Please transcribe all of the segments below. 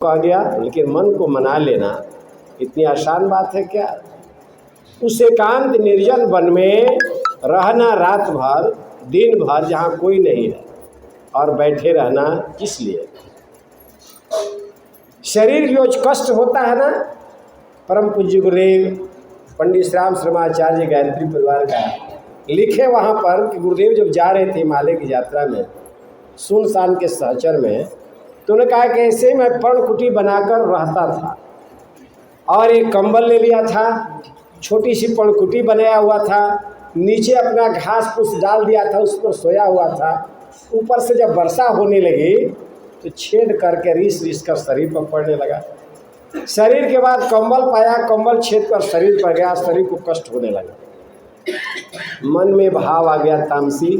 कहा गया, लेकिन मन को मना लेना इतनी आसान बात है क्या? उस एकांत निर्जन वन में रहना रात भर दिन भर जहाँ कोई नहीं है और बैठे रहना किस लिए? शरीर जो कष्ट होता है ना, परम पूज्य गुरुदेव पंडित श्री राम शर्माचार्य गायत्री परिवार का लिखे वहाँ पर कि गुरुदेव जब जा रहे थे हिमालय की यात्रा में सुनसान के सहचर में, तो उन्होंने कहा कि ऐसे मैं पर्णकुटी बनाकर रहता था और एक कंबल ले लिया था, छोटी सी पर्णकुटी बनाया हुआ था, नीचे अपना घास फूस डाल दिया था, उस पर सोया हुआ था। ऊपर से जब वर्षा होने लगी तो छेद करके रिस रिस कर शरीर पर पड़ने लगा। शरीर के बाद कंबल पाया, कंबल छेद कर शरीर पर गया, शरीर को कष्ट होने लगा। मन में भाव आ गया तामसी,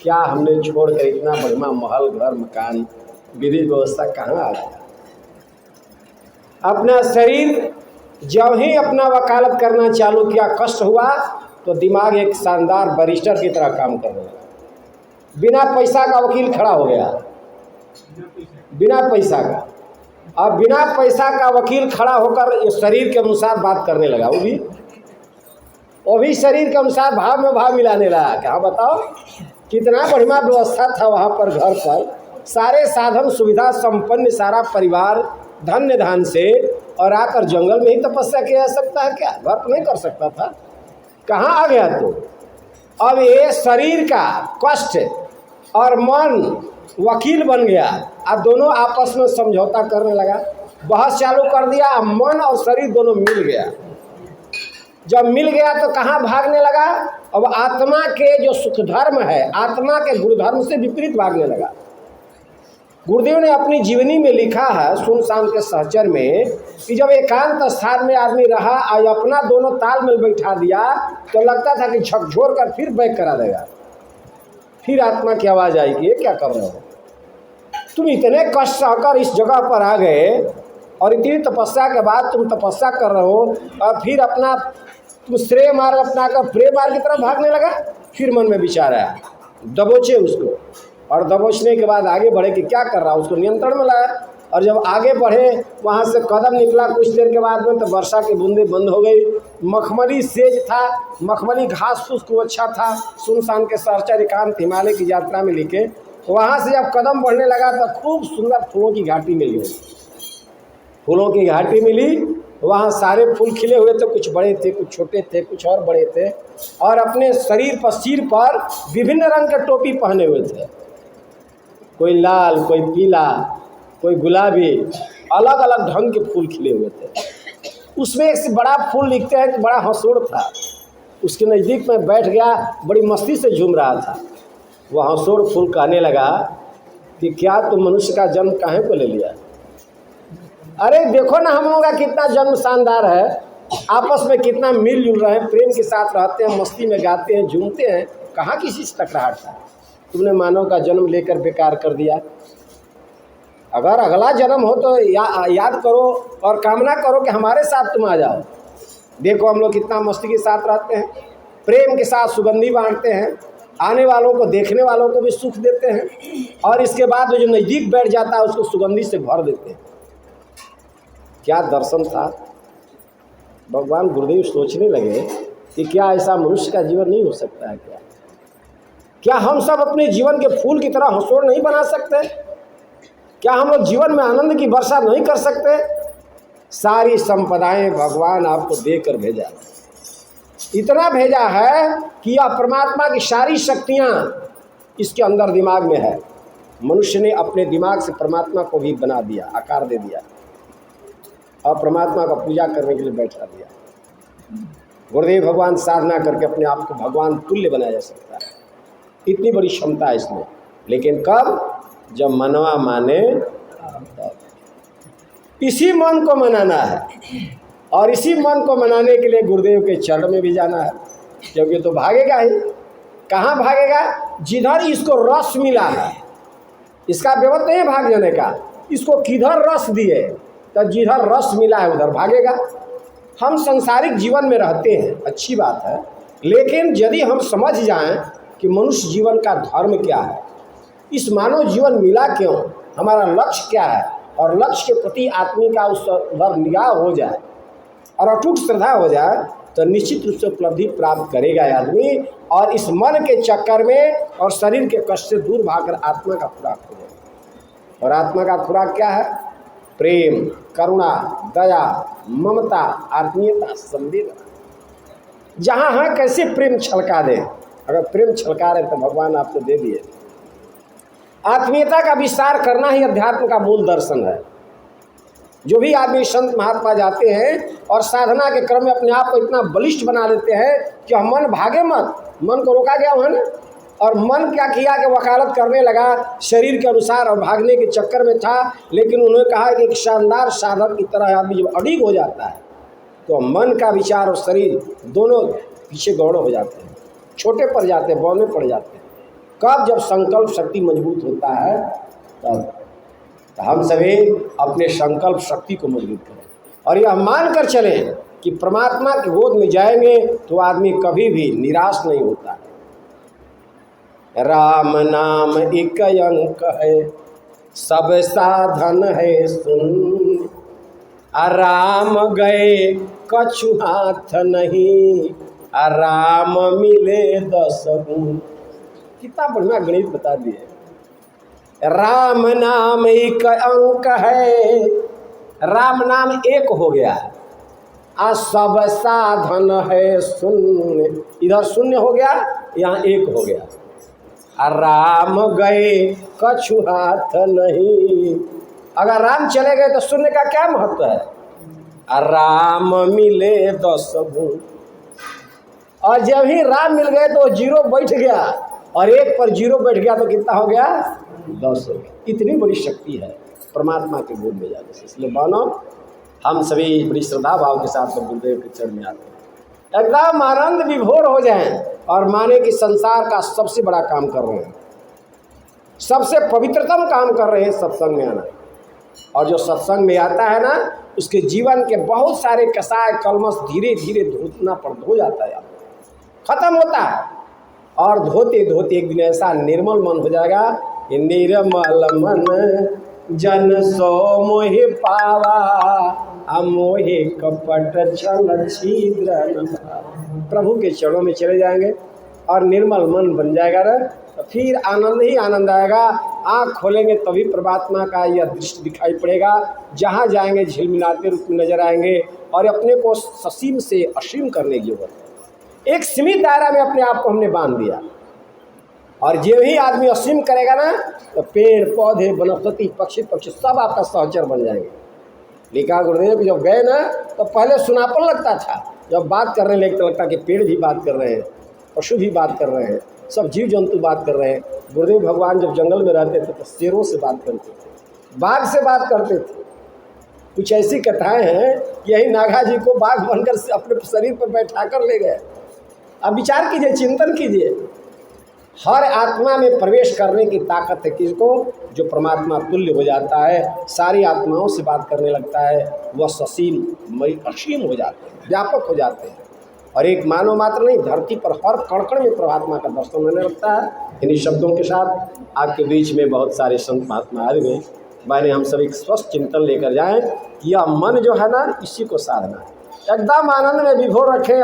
क्या हमने छोड़कर इतना बढ़िया महल घर मकान विधि व्यवस्था कहाँ आ गया? अपना शरीर जब ही अपना वकालत करना चालू किया, कष्ट हुआ तो दिमाग एक शानदार बैरिस्टर की तरह काम करने लगा। बिना पैसा का वकील खड़ा हो गया, बिना पैसा का। अब बिना पैसा का वकील खड़ा होकर शरीर के अनुसार बात करने लगा। वो भी शरीर के अनुसार भाव में भाव मिलाने लगा। क्या बताओ, कितना बढ़िया व्यवस्था था वहाँ पर, घर पर सारे साधन सुविधा संपन्न, सारा परिवार धन्य धान से, और आकर जंगल में ही तपस्या किया जा सकता है क्या? घर नहीं कर सकता था? कहाँ आ गया तो? अब ये शरीर का कष्ट और मन वकील बन गया। अब दोनों आपस में समझौता करने लगा, बहस चालू कर दिया। मन और शरीर दोनों मिल गया। जब मिल गया तो कहाँ भागने लगा? अब आत्मा के जो सुख धर्म है, आत्मा के गुणधर्म से विपरीत भागने लगा। गुरुदेव ने अपनी जीवनी में लिखा है सुनसान के सहचर में कि जब एकांत स्थान में आदमी रहा और अपना दोनों ताल में बैठा दिया तो लगता था कि झकझोर कर फिर बैक करा देगा। फिर आत्मा की आवाज़ आएगी, ये क्या कर रहे हो तुम? इतने कष्ट सहकर इस जगह पर आ गए और इतनी तपस्या के बाद तुम तपस्या कर रहे हो और फिर अपना तुम श्रेय मार्ग अपना कर प्रेय मार्ग की तरफ भागने लगा। फिर मन में विचार आया, दबोचे उसको, और दबोचने के बाद आगे बढ़े कि क्या कर रहा, उसको नियंत्रण में लाया। और जब आगे बढ़े, वहाँ से कदम निकला कुछ देर के बाद में तो वर्षा की बूंदें बंद हो गई। मखमली सेज था, मखमली घास फूस को अच्छा था। सुनसान के सहचर एकांत हिमालय की यात्रा में लिखे, वहाँ से जब कदम बढ़ने लगा तो खूब सुंदर फूलों की घाटी मिली। फूलों की घाटी मिली, वहाँ सारे फूल खिले हुए थे, कुछ बड़े थे, कुछ छोटे थे, कुछ और बड़े थे, और अपने शरीर पर सिर पर विभिन्न रंग के टोपी पहने हुए थे। कोई लाल, कोई पीला, कोई गुलाबी, अलग अलग ढंग के फूल खिले हुए थे। उसमें एक से बड़ा फूल लिखते हैं कि बड़ा हंसोड़ था। उसके नज़दीक में बैठ गया, बड़ी मस्ती से झूम रहा था। वह हंसोड़ फूल कहने लगा कि क्या तुम मनुष्य का जन्म काहे को ले लिया? अरे देखो ना हम लोगों का कितना जन्म शानदार है, आपस में कितना मिलजुल रहे हैं, प्रेम के साथ रहते हैं, मस्ती में गाते हैं, झूमते हैं। कहाँ किसी से टकराहट था? तुमने मानव का जन्म लेकर बेकार कर दिया। अगर अगला जन्म हो तो याद करो और कामना करो कि हमारे साथ तुम आ जाओ। देखो हम लोग कितना मस्ती के साथ रहते हैं, प्रेम के साथ सुगंधी बांटते हैं, आने वालों को, देखने वालों को भी सुख देते हैं, और इसके बाद जो नज़दीक बैठ जाता है उसको सुगंधी से भर देते हैं। क्या दर्शन था! भगवान गुरुदेव सोचने लगे कि क्या ऐसा मनुष्य का जीवन नहीं हो सकता है? क्या हम सब अपने जीवन के फूल की तरह हंसोड़ नहीं बना सकते? क्या हम लोग जीवन में आनंद की वर्षा नहीं कर सकते? सारी संपदाएं भगवान आपको देकर भेजा, इतना भेजा है कि यह परमात्मा की सारी शक्तियां इसके अंदर दिमाग में है। मनुष्य ने अपने दिमाग से परमात्मा को भी बना दिया, आकार दे दिया, और परमात्मा का पूजा करने के लिए बैठा दिया। गुरुदेव भगवान साधना करके अपने आप को भगवान तुल्य बनाया जा सकता है, इतनी बड़ी क्षमता है इसमें। लेकिन कब? जब मनवा माने। इसी मन को मनाना है, और इसी मन को मनाने के लिए गुरुदेव के चरण में भी जाना है, क्योंकि तो भागेगा ही। कहाँ भागेगा? जिधर इसको रस मिला है, इसका व्यवत नहीं भाग जाने का। इसको किधर रस दिए तो जिधर रस मिला है उधर भागेगा। हम सांसारिक जीवन में रहते हैं, अच्छी बात है, लेकिन यदि हम समझ जाएं कि मनुष्य जीवन का धर्म क्या है, इस मानव जीवन मिला क्यों, हमारा लक्ष्य क्या है, और लक्ष्य के प्रति आदमी का उस पर निगाह हो जाए और अटूट श्रद्धा हो जाए तो निश्चित रूप से उपलब्धि प्राप्त करेगा आदमी। और इस मन के चक्कर में और शरीर के कष्ट से दूर भागकर आत्मा का खुराक हो जाए। और आत्मा का खुराक क्या है? प्रेम, करुणा, दया, ममता, आत्मीयता, संवेदना। जहाँ हाँ कैसे प्रेम छलका दे, अगर प्रेम छलका रहे तो भगवान आपको दे दिए। आत्मीयता का विस्तार करना ही अध्यात्म का मूल दर्शन है। जो भी आदमी संत महात्मा जाते हैं और साधना के क्रम में अपने आप को इतना बलिष्ठ बना लेते हैं कि हम मन भागे मत, मन को रोका गया वहाँ। और मन क्या किया कि वकालत करने लगा शरीर के अनुसार और भागने के चक्कर में था। लेकिन उन्होंने कहा कि एक शानदार साधक की तरह आदमी जब अडिग हो जाता है तो मन का विचार और शरीर दोनों पीछे गौड़ हो जाते हैं, छोटे पड़ जाते हैं, बौने पड़ जाते हैं। कब? जब संकल्प शक्ति मजबूत होता है तब। तो हम सभी अपने संकल्प शक्ति को मजबूत करें और यह मान कर चलें कि परमात्मा की गोद में जाएंगे तो आदमी कभी भी निराश नहीं होता है। राम नाम एक अंक है, सब साधन है सुन, राम गए कछु हाथ नहीं, राम मिले 10 गुण। कितना बढ़िया गणित बता दिए। राम नाम एक अंक है, राम नाम एक हो गया, आ सब साधन है शून्य, इधर शून्य हो गया, यहाँ एक हो गया। राम गए कछु हाथ नहीं, अगर राम चले गए तो शून्य का क्या महत्व है? राम मिले 10 गुण। और जब ही राम मिल गए तो 0 बैठ गया और 1 पर 0 बैठ गया तो कितना हो गया? 10 हो गया। इतनी बड़ी शक्ति है परमात्मा के गोद में जाने से। इसलिए मानो हम सभी बड़ी श्रद्धा भाव के साथ गुरुदेव के चरण में आते हैं, एकदम आनंद विभोर हो जाएं और माने कि संसार का सबसे बड़ा काम कर रहे हैं, सबसे पवित्रतम काम कर रहे हैं सत्संग में आना। और जो सत्संग में आता है ना, उसके जीवन के बहुत सारे कसाय कलमश धीरे धीरे धो जाता है, खत्म होता है। और धोते धोते एक दिन ऐसा निर्मल मन हो जाएगा कि निर्मल मन जन सो मोहि पावा, अमोहि कपट छल छिद्र। प्रभु के चरणों में चले जाएंगे और निर्मल मन बन जाएगा ना, तो फिर आनंद ही आनंद आएगा। आँख खोलेंगे तभी परमात्मा का यह दृश्य दिखाई पड़ेगा। जहाँ जाएंगे झिलमिलाते रूप में नजर आएंगे और अपने को ससीम से असीम करने की जरूरत है। एक सीमित दायरा में अपने आप को हमने बांध दिया और जो ही आदमी असीम करेगा ना, तो पेड़ पौधे वनस्पति पक्षी सब आपका सहचर बन जाएंगे। लिखा गुरुदेव जब गए ना तो पहले सुनापन लगता था, जब बात करने लगे तो लगता कि पेड़ भी बात कर रहे हैं, पशु भी बात कर रहे हैं, सब जीव जंतु बात कर रहे हैं। गुरुदेव भगवान जब जंगल में रहते थे तो शेरों से बात करते थे, बाघ से बात करते थे। कुछ ऐसी कथाएं हैं, यही नागा जी को बाघ बनकर अपने शरीर पर बैठा कर ले गए। अब विचार कीजिए, चिंतन कीजिए। हर आत्मा में प्रवेश करने की ताकत है किसको? जो परमात्मा तुल्य हो जाता है, सारी आत्माओं से बात करने लगता है, वह ससीम मई असीम हो जाते हैं, व्यापक हो जाते हैं। और एक मानव मात्र नहीं, धरती पर हर कण कण में परमात्मा का दर्शन होने लगता है। इन्हीं शब्दों के साथ आपके बीच में बहुत सारे संत महात्मा आए हुए, मैंने हम सभी स्वस्थ चिंतन लेकर जाएं। यह मन जो है ना, इसी को साधना है, एकदम आनंद में विभोर रखें।